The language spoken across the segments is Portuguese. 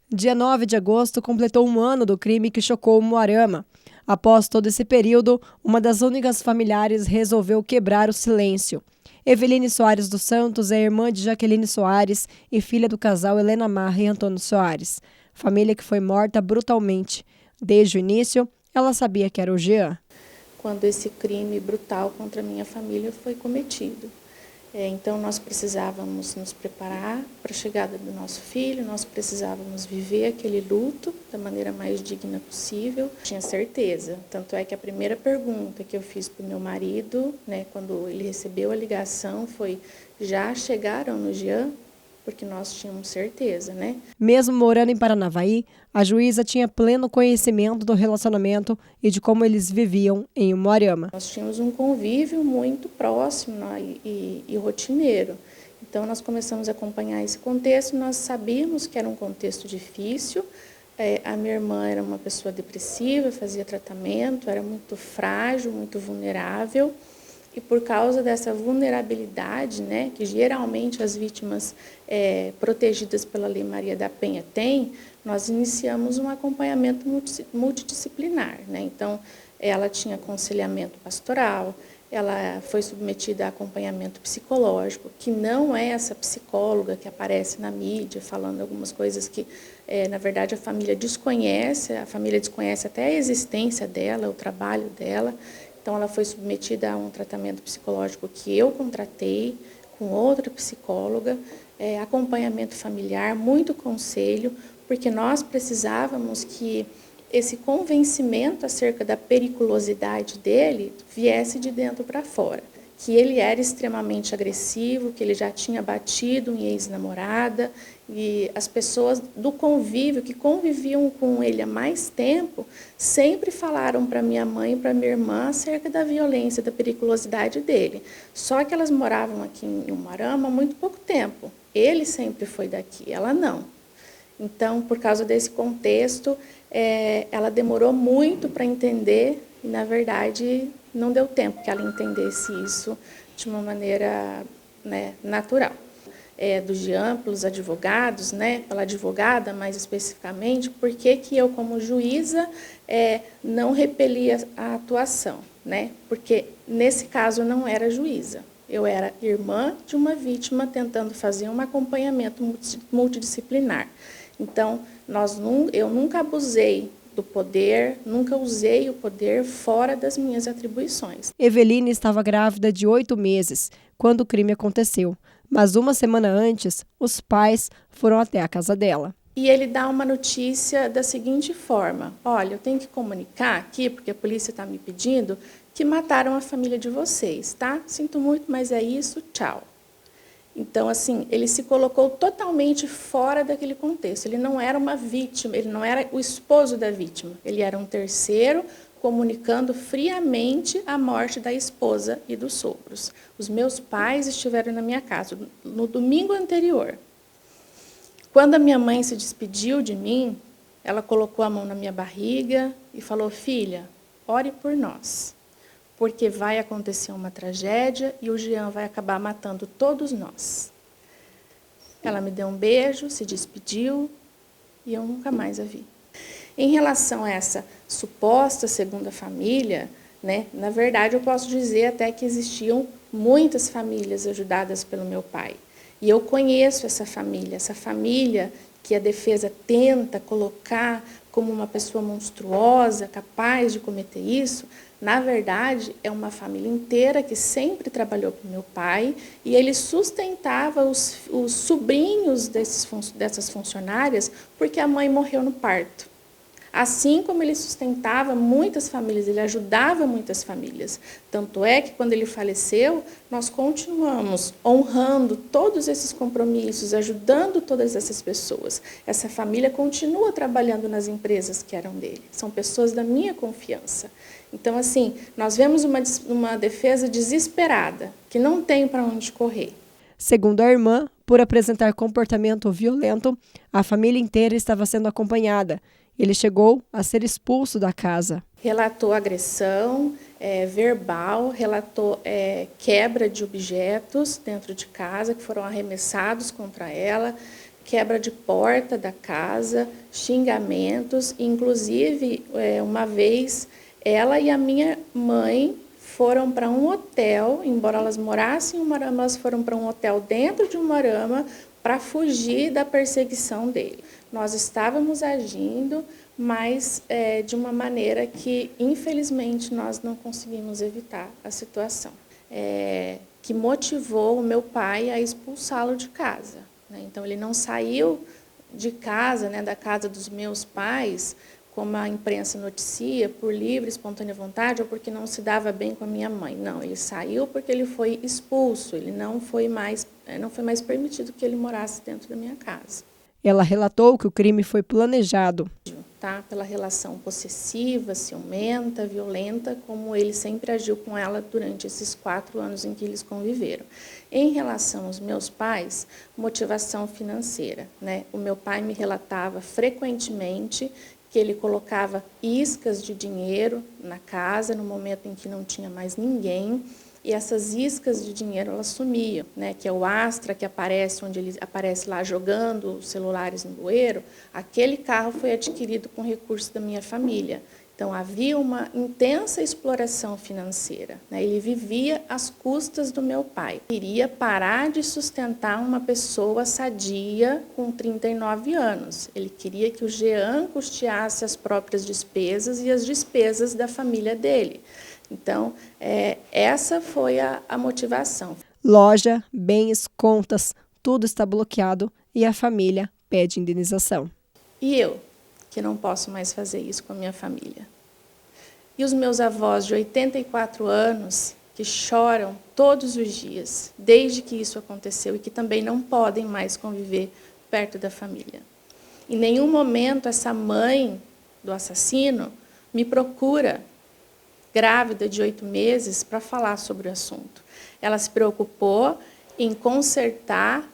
Dia 9 de agosto completou um ano do crime que chocou Umuarama. Após todo esse período, uma das únicas familiares resolveu quebrar o silêncio. Eveline Soares dos Santos é irmã de Jaqueline Soares e filha do casal Helena Marra e Antônio Soares. Família que foi morta brutalmente. Desde o início, ela sabia que era o Jean. Quando esse crime brutal contra a minha família foi cometido. Então, nós precisávamos nos preparar para a chegada do nosso filho, nós precisávamos viver aquele luto da maneira mais digna possível. Tinha certeza, tanto é que a primeira pergunta que eu fiz para o meu marido, quando ele recebeu a ligação, foi: já chegaram no Jean? Porque nós tínhamos certeza, Mesmo morando em Paranavaí, a juíza tinha pleno conhecimento do relacionamento e de como eles viviam em Umuarama. Nós tínhamos um convívio muito próximo e rotineiro. Então, nós começamos a acompanhar esse contexto, nós sabíamos que era um contexto difícil. A minha irmã era uma pessoa depressiva, fazia tratamento, era muito frágil, muito vulnerável. E por causa dessa vulnerabilidade, que geralmente as vítimas protegidas pela Lei Maria da Penha têm, nós iniciamos um acompanhamento multidisciplinar. Então, ela tinha aconselhamento pastoral, ela foi submetida a acompanhamento psicológico, que não é essa psicóloga que aparece na mídia falando algumas coisas que, na verdade, a família desconhece até a existência dela, o trabalho dela. Então, ela foi submetida a um tratamento psicológico que eu contratei com outra psicóloga, acompanhamento familiar, muito conselho, porque nós precisávamos que esse convencimento acerca da periculosidade dele viesse de dentro para fora. Que ele era extremamente agressivo, que ele já tinha batido em ex-namorada, e as pessoas do convívio, que conviviam com ele há mais tempo, sempre falaram para minha mãe e para minha irmã acerca da violência, da periculosidade dele. Só que elas moravam aqui em Umuarama há muito pouco tempo. Ele sempre foi daqui, ela não. Então, por causa desse contexto, ela demorou muito para entender e, na verdade, não deu tempo que ela entendesse isso de uma maneira natural. Do Jean, pelos advogados, pela advogada mais especificamente, por que eu, como juíza, não repelia a atuação? Porque, nesse caso, eu não era juíza. Eu era irmã de uma vítima tentando fazer um acompanhamento multidisciplinar. Então, eu nunca abusei do poder, nunca usei o poder fora das minhas atribuições. Eveline estava grávida de 8 meses quando o crime aconteceu, mas uma semana antes, os pais foram até a casa dela. E ele dá uma notícia da seguinte forma: olha, eu tenho que comunicar aqui, porque a polícia está me pedindo, que mataram a família de vocês, tá? Sinto muito, mas é isso, tchau. Então, assim, ele se colocou totalmente fora daquele contexto. Ele não era uma vítima, ele não era o esposo da vítima. Ele era um terceiro comunicando friamente a morte da esposa e dos sogros. Os meus pais estiveram na minha casa no domingo anterior. Quando a minha mãe se despediu de mim, ela colocou a mão na minha barriga e falou: filha, ore por nós, porque vai acontecer uma tragédia e o Jean vai acabar matando todos nós. Ela me deu um beijo, se despediu e eu nunca mais a vi. Em relação a essa suposta segunda família, na verdade eu posso dizer até que existiam muitas famílias ajudadas pelo meu pai. E eu conheço essa família que a defesa tenta colocar como uma pessoa monstruosa, capaz de cometer isso. Na verdade, é uma família inteira que sempre trabalhou para o meu pai e ele sustentava os sobrinhos dessas funcionárias porque a mãe morreu no parto. Assim como ele sustentava muitas famílias, ele ajudava muitas famílias. Tanto é que, quando ele faleceu, nós continuamos honrando todos esses compromissos, ajudando todas essas pessoas. Essa família continua trabalhando nas empresas que eram dele. São pessoas da minha confiança. Então, assim, nós vemos uma defesa desesperada, que não tem para onde correr. Segundo a irmã, por apresentar comportamento violento, a família inteira estava sendo acompanhada. Ele chegou a ser expulso da casa. Relatou agressão verbal, relatou quebra de objetos dentro de casa que foram arremessados contra ela, quebra de porta da casa, xingamentos, inclusive uma vez ela e a minha mãe foram para um hotel, embora elas morassem em Umuarama, elas foram para um hotel dentro de Umuarama para fugir da perseguição dele. Nós estávamos agindo, mas de uma maneira que, infelizmente, nós não conseguimos evitar a situação, que motivou o meu pai a expulsá-lo de casa. Então, ele não saiu de casa, da casa dos meus pais, como a imprensa noticia, por livre, espontânea vontade, ou porque não se dava bem com a minha mãe. Não, ele saiu porque ele foi expulso, ele não foi mais permitido que ele morasse dentro da minha casa. Ela relatou que o crime foi planejado. Pela relação possessiva, ciumenta, violenta, como ele sempre agiu com ela durante esses 4 anos em que eles conviveram. Em relação aos meus pais, motivação financeira. O meu pai me relatava frequentemente que ele colocava iscas de dinheiro na casa no momento em que não tinha mais ninguém, e essas iscas de dinheiro elas sumiam, que é o Astra que aparece, onde ele aparece lá jogando os celulares no bueiro. Aquele carro foi adquirido com recursos da minha família. Então, havia uma intensa exploração financeira. Ele vivia às custas do meu pai. Queria parar de sustentar uma pessoa sadia com 39 anos. Ele queria que o Jean custeasse as próprias despesas e as despesas da família dele. Então, essa foi a motivação. Loja, bens, contas, tudo está bloqueado e a família pede indenização. E eu, que não posso mais fazer isso com a minha família. E os meus avós de 84 anos, que choram todos os dias, desde que isso aconteceu, e que também não podem mais conviver perto da família. Em nenhum momento essa mãe do assassino me procura, grávida de 8 meses, para falar sobre o assunto. Ela se preocupou em consertar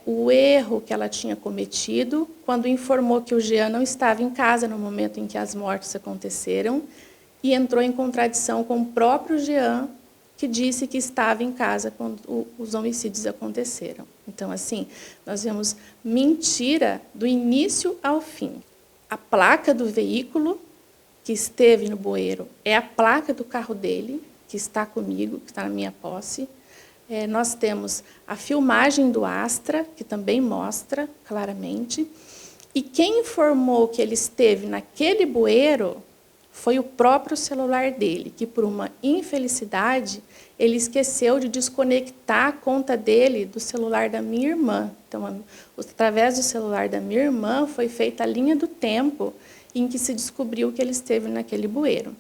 o erro que ela tinha cometido quando informou que o Jean não estava em casa no momento em que as mortes aconteceram e entrou em contradição com o próprio Jean, que disse que estava em casa quando os homicídios aconteceram. Então, assim, nós vemos mentira do início ao fim. A placa do veículo que esteve no bueiro é a placa do carro dele, que está comigo, que está na minha posse. Nós temos a filmagem do Astra, que também mostra claramente. E quem informou que ele esteve naquele bueiro foi o próprio celular dele, que, por uma infelicidade, ele esqueceu de desconectar a conta dele do celular da minha irmã. Então, através do celular da minha irmã, foi feita a linha do tempo em que se descobriu que ele esteve naquele bueiro.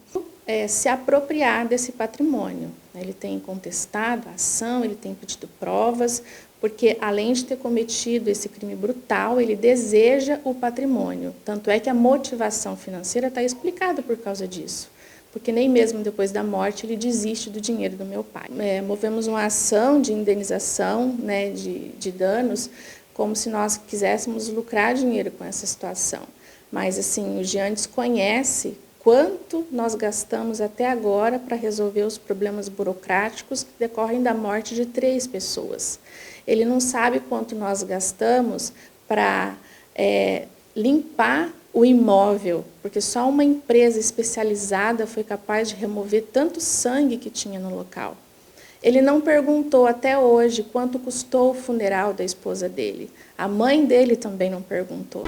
Se apropriar desse patrimônio. Ele tem contestado a ação, ele tem pedido provas, porque, além de ter cometido esse crime brutal, ele deseja o patrimônio. Tanto é que a motivação financeira está explicada por causa disso, porque nem mesmo depois da morte ele desiste do dinheiro do meu pai. Movemos uma ação de indenização, de danos, como se nós quiséssemos lucrar dinheiro com essa situação. Mas, assim, o Jean desconhece quanto nós gastamos até agora para resolver os problemas burocráticos que decorrem da morte de 3 pessoas. Ele não sabe quanto nós gastamos para limpar o imóvel, porque só uma empresa especializada foi capaz de remover tanto sangue que tinha no local. Ele não perguntou até hoje quanto custou o funeral da esposa dele. A mãe dele também não perguntou.